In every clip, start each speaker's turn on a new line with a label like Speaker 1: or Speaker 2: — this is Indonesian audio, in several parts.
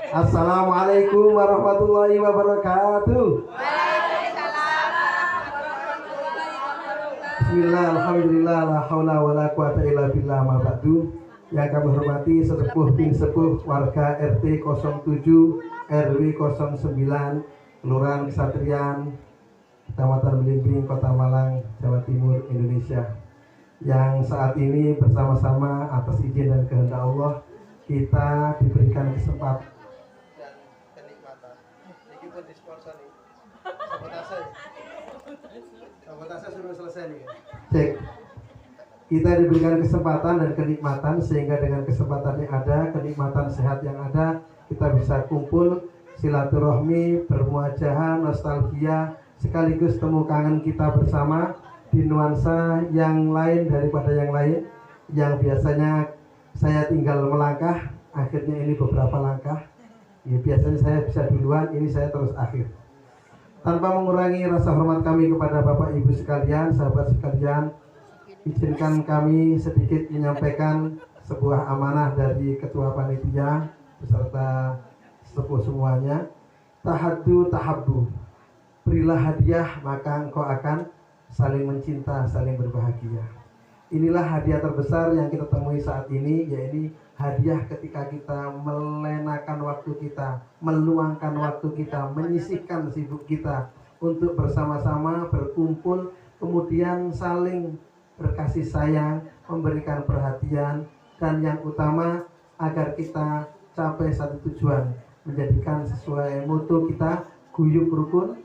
Speaker 1: Assalamualaikum warahmatullahi wabarakatuh. Bismillah, alhamdulillah, la haula wa la quwata illa billah, ma ba'du. Yang kami hormati sesepuh bin sepuh warga RT 07 RW 09 Kelurahan Kesatrian, Kecamatan Belimbing, Kota Malang, Jawa Timur, Indonesia, yang saat ini bersama-sama atas izin dan kehendak Allah kita diberikan kesempatan dan kenikmatan. Ini pun disponsori. Sabotase sudah selesai nih. Cek. Kita diberikan kesempatan dan kenikmatan, sehingga dengan kesempatan yang ada, kenikmatan sehat yang ada, kita bisa kumpul silaturahmi, bermuajahah, nostalgia, sekaligus temu kangen kita bersama di nuansa yang lain daripada yang lain. Yang biasanya saya tinggal melangkah, akhirnya ini beberapa langkah. Ya, biasanya saya bisa duluan, ini saya terus akhir. Tanpa mengurangi rasa hormat kami kepada Bapak Ibu sekalian, sahabat sekalian, izinkan kami sedikit menyampaikan sebuah amanah dari Ketua Panitia beserta sepuh semuanya. Tahaddu tahabbu, berilah hadiah maka engkau akan saling mencinta, saling berbahagia. Inilah hadiah terbesar yang kita temui saat ini, yaitu hadiah ketika kita melenakan waktu kita, meluangkan waktu kita, menyisihkan sibuk kita untuk bersama-sama berkumpul, kemudian saling berkasih sayang, memberikan perhatian, dan yang utama agar kita capai satu tujuan, menjadikan sesuai mutu kita, guyub rukun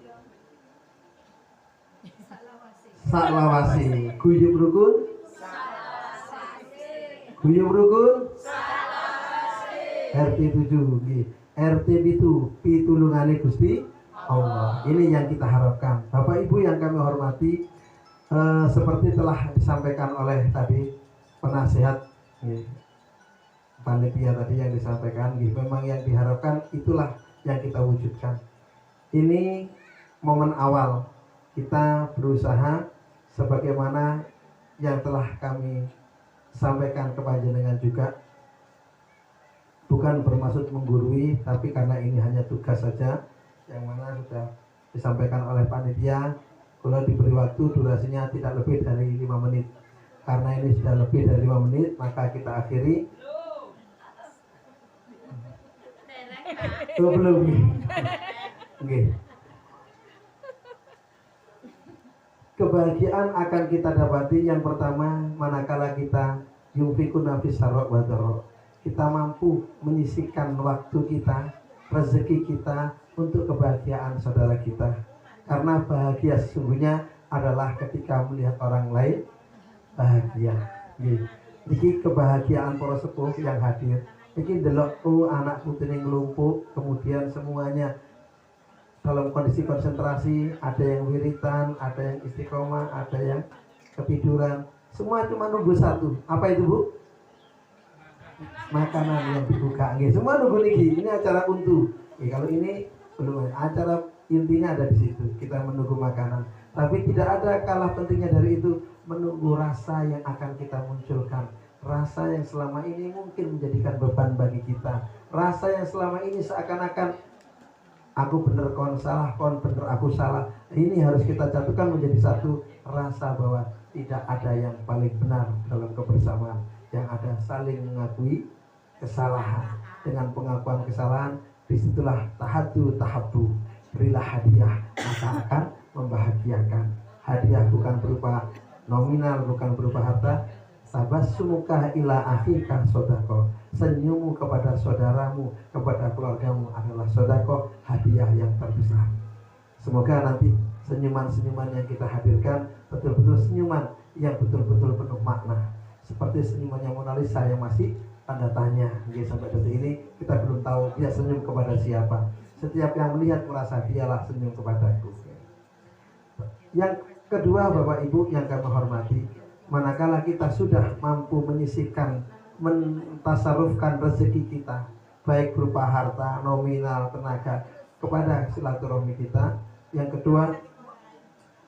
Speaker 1: saklawasi, guyub rukun RT 7 RT pitulungane Gusti Allah. Ini yang kita harapkan. Bapak Ibu yang kami hormati, seperti telah disampaikan oleh tadi penasihat panitia tadi yang disampaikan, memang yang diharapkan itulah yang kita wujudkan. Ini momen awal kita berusaha sebagaimana yang telah kami sampaikan kepada jenengan juga, bukan bermaksud menggurui, tapi karena ini hanya tugas saja yang mana sudah disampaikan oleh panitia. Kalau diberi waktu durasinya tidak lebih dari 5 menit. Karena ini sudah lebih dari 5 menit, maka kita akhiri. Belum. Okay. Kebahagiaan akan kita dapati yang pertama manakala kita yunfikun nafis sarok wa dharok. Kita mampu menyisihkan waktu kita, rezeki kita untuk kebahagiaan saudara kita. Karena bahagia sesungguhnya adalah ketika melihat orang lain bahagia. Jadi kebahagiaan para sepuh yang hadir. Ini delokku anak putri ngelumpuk, kemudian semuanya dalam kondisi konsentrasi, ada yang wiritan, ada yang istiqomah, ada yang ketiduran. Semua cuma nunggu satu. Apa itu, Bu? Makanan yang dibuka. Semua nunggu niki. Ini acara untu. Kalau ini belum, acara intinya ada di situ. Kita menunggu makanan. Tapi tidak ada kalah pentingnya dari itu, menunggu rasa yang akan kita munculkan. Rasa yang selama ini mungkin menjadikan beban bagi kita. Rasa yang selama ini seakan-akan aku benar, kon salah, kon benar, aku salah. Ini harus kita jatuhkan menjadi satu rasa bahwa tidak ada yang paling benar dalam kebersamaan. Yang ada saling mengakui kesalahan. Dengan pengakuan kesalahan, disitulah tahaddu tahabbu. Berilah hadiah, maka akan membahagiakan. Hadiah bukan berupa nominal, bukan berupa harta. Tabassumuka ila akhika sodako. Senyummu kepada saudaramu, kepada keluargamu adalah sodako, hadiah yang terbesar. Semoga nanti senyuman-senyuman yang kita hadirkan betul-betul senyuman yang betul-betul penuh makna. Seperti senyumannya Mona Lisa yang masih tanda tanya. Sampai detik ini kita belum tahu dia senyum kepada siapa. Setiap yang melihat merasa dialah senyum kepadaku. Yang kedua, Bapak Ibu yang kami hormati, manakala kita sudah mampu menyisihkan, mentasarufkan rezeki kita, baik berupa harta, nominal, tenaga, kepada silaturahmi kita. Yang kedua,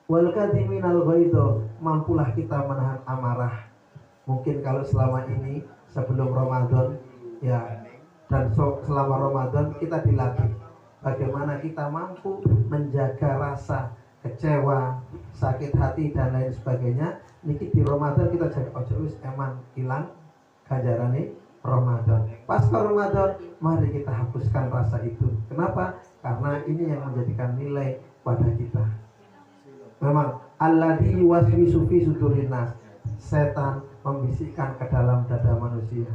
Speaker 1: wal kadhiminal ghaidho, mampulah kita menahan amarah. Mungkin kalau selama ini sebelum Ramadan, ya Dan selama Ramadan kita dilatih bagaimana kita mampu menjaga rasa kecewa, sakit hati dan lain sebagainya. Niki di Ramadan kita jaga ojo wis eman hilang ganjarane Ramadan. Pasca Ramadan mari kita hapuskan rasa itu. Kenapa? Karena ini yang menjadikan nilai pada kita. Memang alladzi yuwaswisu fi sudurin nas. Setan membisikkan ke dalam dada manusia.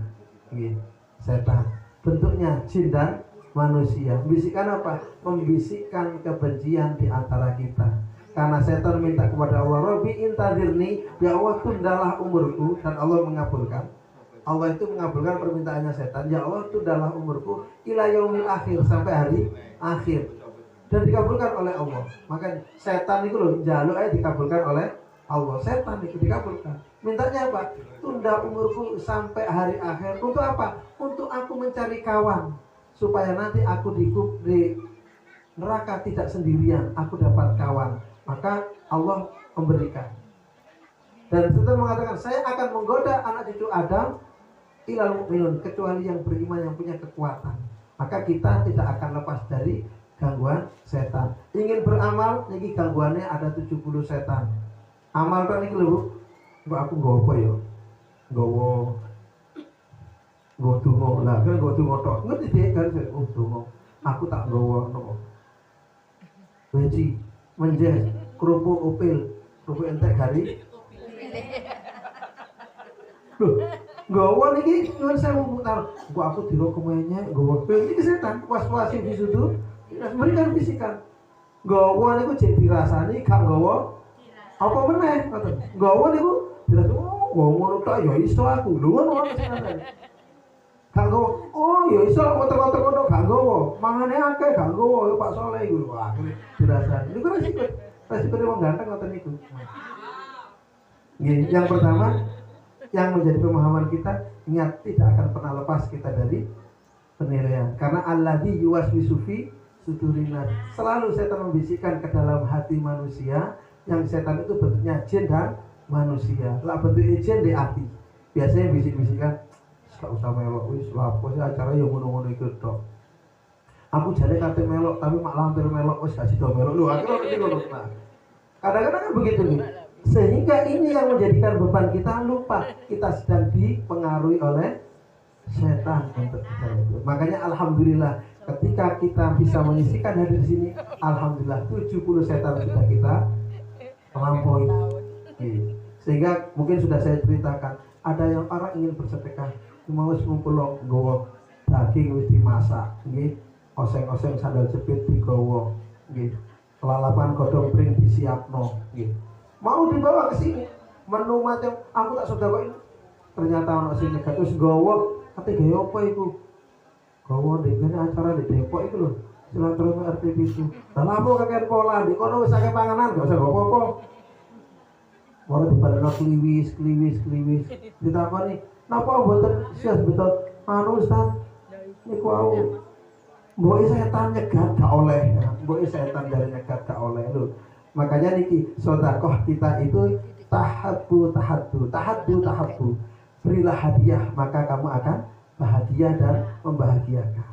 Speaker 1: Nggih, setan. Bentuknya jin dan manusia. Membisikkan apa? Membisikkan kebencian di antara kita. Karena setan minta kepada Allah, Rabbi intadirni, ya Allah tundalah umurku, dan Allah mengabulkan. Allah itu mengabulkan permintaannya setan. Ya Allah tundalah umurku ila yaumil akhir, sampai hari akhir. Dan dikabulkan oleh Allah. Maka setan itu loh jaluk aja dikabulkan oleh Allah. Setan itu dikabulkan. Mintanya apa? Tunda umurku sampai hari akhir. Untuk apa? Untuk aku mencari kawan, supaya nanti aku di neraka tidak sendirian, aku dapat kawan. Maka Allah memberikan. Dan setan mengatakan, saya akan menggoda anak cucu Adam ilal mu'minun, kecuali yang beriman, yang punya kekuatan. Maka kita tidak akan lepas dari gangguan setan. Ingin beramal, ini gangguannya ada 70 setan. Amal kan ini lho, aku nggo apa ya? Nggo donga. Lah kan nggo donga tok. Ngerti dhek kan donga. Aku tak nggawa nopo. Beci, menjes, kerupuk upil, kerupuk entek gari. Loh, nggawa niki nyuwun sewu putar. Kok aku diro kemenye nggawa upil iki setan, was-wasi disudu. Memberikan bisikan. Nggawa niku jek dirasani gak nggawa apa meneh ngoten. Nggawa niku dirasani nggawa ngono tok ya iso aku. Lho ngono setan. Gak nggawa. Oh ya iso motor-motor ngono gak nggawa. Mangane akeh gak nggawa Pak Soleh iku lho. Akhire dirasani. Niku resiko wong ganteng ngoten niku. Nggih, yang pertama yang menjadi pemahaman kita, ingat tidak akan pernah lepas kita dari penilaian. Karena alladzi yuwaswisu fi sudurinas. Selalu setan membisikkan ke dalam hati manusia. Yang setan itu bentuknya jin dan manusia. Lah bentuknya jin di hati. Biasanya bisik-bisikan, gak usah melok wis lapo sih acara yo ngono-ngono iku tok. Aku jane kate melok tapi mak lampir melok wis gak sida melok. Lho akhirnya iki ngono. Nah, kadang-kadang kan begitu nih. Sehingga ini yang menjadikan beban kita lupa kita sedang dipengaruhi oleh setan untuk kita itu. Makanya alhamdulillah ketika kita bisa menyisihkan dari sini, alhamdulillah 70 setan sudah kita melampaui. Sehingga mungkin sudah saya ceritakan, ada yang orang ingin bersedekah, cuma wis ngumpul nggawa daging wis dimasak, nggih. Oseng-oseng sandal jepit digawa, nggih. Lalapan godhong pring disiapno, nggih. Mau dibawa ke sini, menu macam aku tak sedekahin. Ternyata ono sing nekat terus nggawa, kate gawe apa iku? Gawa dene acara di Depok iku lho. Silaturahmi RTPC. Lah lapo kakean pola di kono wis akeh panganan, gak usah apa-apa. Ora dibaleno kliwis. Ditakoni, "Napa mboten sias betot anu Ustaz?" Niku wau. Mboke setan nyegat gak oleh. Mboke setan dari nyegat gak oleh lho. Makanya niki sedekah kita itu tahaddu. Berilah hadiah maka kamu akan bahagia dan membahagiakan.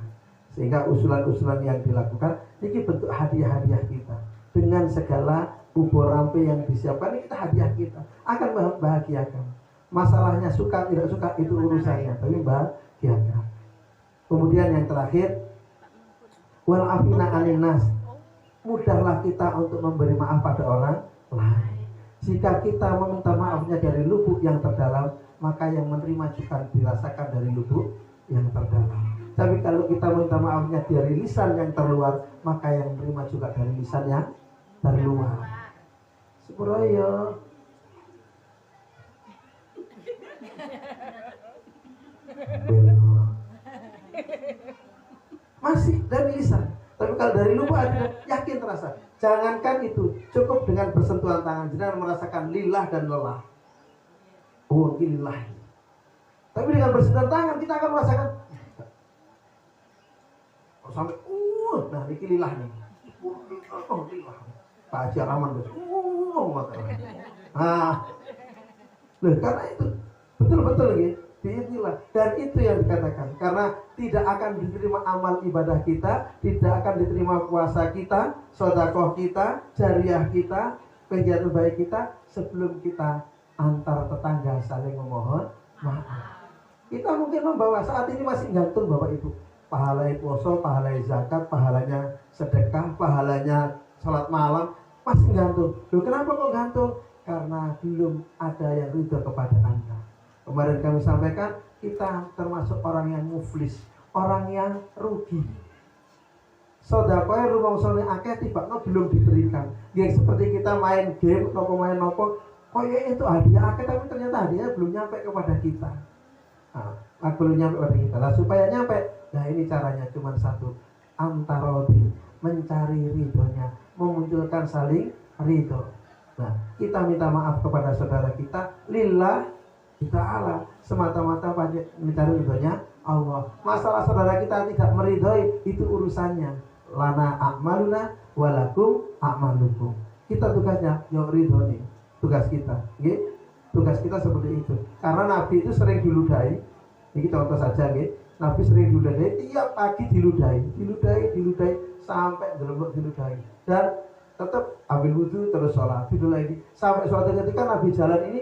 Speaker 1: Sehingga usulan-usulan yang dilakukan ini bentuk hadiah-hadiah kita. Dengan segala bubur rampe yang disiapkan, ini kita hadiah kita akan membahagiakan. Masalahnya suka tidak suka itu urusannya, tapi membahagiakan. Kemudian yang terakhir, wal afina 'anil nas. Mudahlah kita untuk memberi maaf pada orang lain. Jika kita meminta maafnya dari lubuk yang terdalam, maka yang menerima juga dirasakan dari lubuk yang terdalam. Tapi kalau kita minta maafnya dari lisan yang terluar, maka yang menerima juga dari lisan yang terluar. Sepuraya. Masih dari lisan. Tapi kalau dari lubuk ada, yakin terasa. Jangankan itu, cukup dengan bersentuhan tangan, jenengan merasakan lillah dan lelah. Oh, ini lillah. Tapi dengan bersentuhan tangan kita akan merasakan. Oh, sampai, nah ini lillah nih. Oh, lillah. Pak Haji Rahman guys. Nah, loh, karena itu betul-betul gitu. Biidznillah. Dan itu yang dikatakan, karena tidak akan diterima amal ibadah kita, tidak akan diterima puasa kita, sedekah kita, jariah kita, kegiatan baik kita sebelum kita antar tetangga saling memohon maaf. Kita mungkin membawa saat ini masih gantung Bapak Ibu, pahalanya puasa, pahalanya zakat, pahalanya sedekah, pahalanya sholat malam, masih gantung. Loh, kenapa kok gantung? Karena belum ada yang ridho kepada Anda. Kemarin kami sampaikan, kita termasuk orang yang muflis, orang yang rugi. Sedekah rumangsane akeh tibakno belum diberikan. Ya seperti kita main game, main nopo, koyo itu hadiah akeh tapi ternyata hadiahnya belum nyampe kepada kita. Belum nyampe kepada kita. Lah supaya nyampe, nah ini caranya cuma satu, antarodi, mencari ridhonya, memunculkan saling ridho. Nah, kita minta maaf kepada saudara kita, lillah ta'ala, semata-mata mencari ridhonya Allah. Masalah saudara kita tidak meridhoi, itu urusannya. Lana a'maluna walakum a'malukum. Kita tugasnya yang ridhoni, tugas kita. Okay? Tugas kita seperti itu. Karena Nabi itu sering diludahi. Ini contoh saja, okay? Nabi sering diludahi, tiap pagi diludahi sampai gelembok diludahi. Dan tetap ambil wudhu terus sholat, tidur lagi. Sampai suatu ketika Nabi jalan ini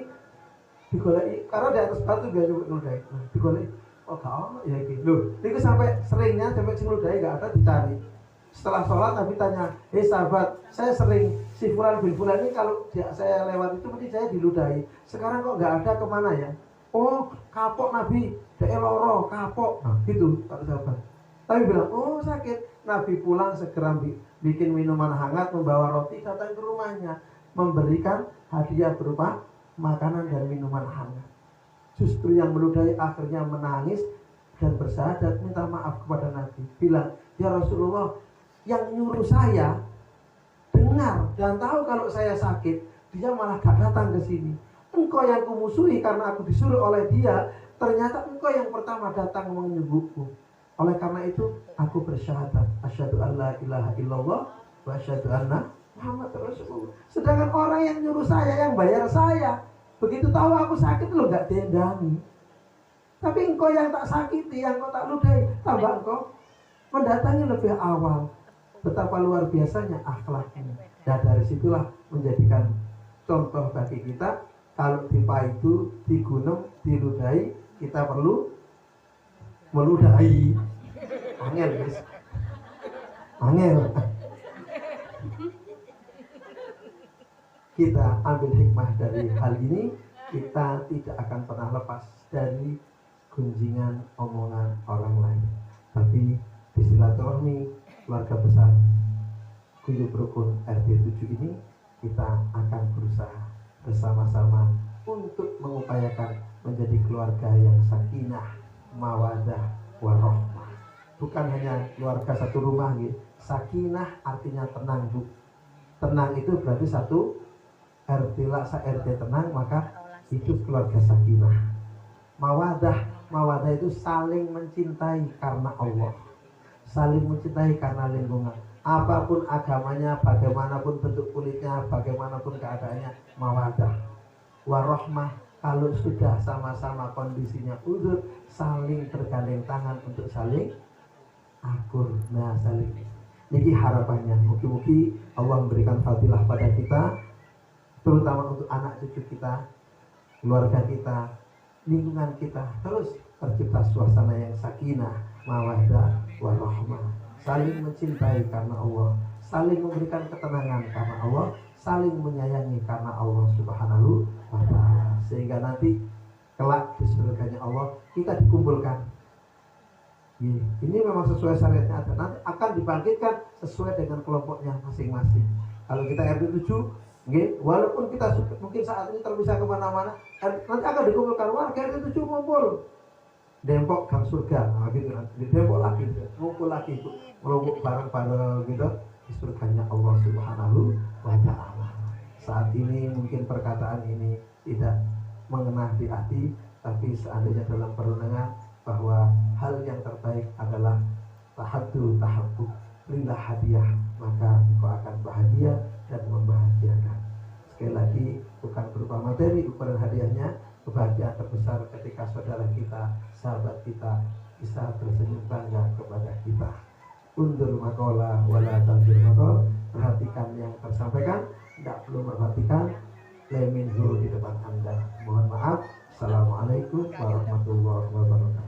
Speaker 1: digoleki, karena di atas batu biasa ngeludahi, digoleki, oh gak ya gitu. Itu sampai seringnya sampai ngeludahi gak ada, dicari. Setelah sholat Nabi tanya, hei sahabat, saya sering si fulan bin fulan ini kalau saya lewat itu mesti saya diludahi. Sekarang kok gak ada, kemana ya? Oh kapok Nabi, dia loro kapok, gitu kata sahabat. Tapi bilang, oh sakit. Nabi pulang segera bikin minuman hangat, membawa roti, datang ke rumahnya, memberikan hadiah berupa makanan dan minuman hangat. Justru yang meludahi akhirnya menangis dan bersyahadat minta maaf kepada Nabi. Bilang, ya Rasulullah, yang nyuruh saya dengar dan tahu kalau saya sakit, dia malah gak datang ke sini. Engkau yang kumusuhi karena aku disuruh oleh dia, ternyata engkau yang pertama datang menyebutku. Oleh karena itu, aku bersyahadat, asyhadu an la ilaha illallah wa asyhadu anna Muhammad Rasulullah. Sedangkan orang yang nyuruh saya, yang bayar saya, begitu tahu aku sakit lo gak dendangi. Tapi engkau yang tak sakiti, yang kau tak ludahi, tambah engkau mendatangi lebih awal. Betapa luar biasanya akhlaknya. Dan dari situlah menjadikan contoh bagi kita. Kalau di itu, di gunung, diludahi, kita perlu meludahi. Angel guys, angel. Kita ambil hikmah dari hal ini, kita tidak akan pernah lepas dari gunjingan omongan orang lain. Tapi di silaturahmi keluarga besar Guyub Rukun RT 7 ini, kita akan berusaha bersama-sama untuk mengupayakan menjadi keluarga yang sakinah, mawadah, warahmah. Bukan hanya keluarga satu rumah gitu. Sakinah artinya tenang, Bu. Tenang itu berarti satu RT lah, RT tenang, maka itu keluarga sakinah. Mawadah itu saling mencintai karena Allah, saling mencintai karena lingkungan. Apapun agamanya, bagaimanapun bentuk kulitnya, bagaimanapun keadaannya, mawadah. Warahmah, kalau sudah sama-sama kondisinya udur, saling bergandeng tangan untuk saling akur. Nah, saling. Ini harapannya. Mungkin Allah memberikan fadilah pada kita, terutama untuk anak cucu kita, keluarga kita, lingkungan kita. Terus tercipta suasana yang sakinah, mawadah, warahmah. Saling mencintai karena Allah, saling memberikan ketenangan karena Allah, saling menyayangi karena Allah Subhanahu wa ta'ala. Sehingga nanti kelak di surganya Allah kita dikumpulkan. Ini memang sesuai syariatnya ada. Nanti akan dibangkitkan sesuai dengan kelompoknya masing-masing. Kalau kita RT 7, walaupun kita mungkin saat ini terpisah kemana-mana, nanti akan dikumpulkan warga RT 7 ngumpul. Dempok Gang Surga, nah gitu kan. Di Dempok lagi, ngumpul lagi, ngelompok bareng-bareng gitu di surganya Allah Subhanahu wa ta'ala. Saat ini mungkin perkataan ini tidak mengena di hati, tapi seandainya dalam perundangan bahwa hal yang terbaik adalah tahaddu tahabbu, berilah hadiah, maka engkau akan bahagia dan membahagiakan. Sekali lagi, bukan berupa materi ukuran hadiahnya, kebahagiaan terbesar ketika saudara kita, sahabat kita bisa tersenyum bangga kepada kita. Undur makola wala tanzur makol. Perhatikan yang tersampaikan, tidak perlu memperhatikan lemin huru di depan Anda. Mohon maaf. Assalamualaikum warahmatullahi wabarakatuh.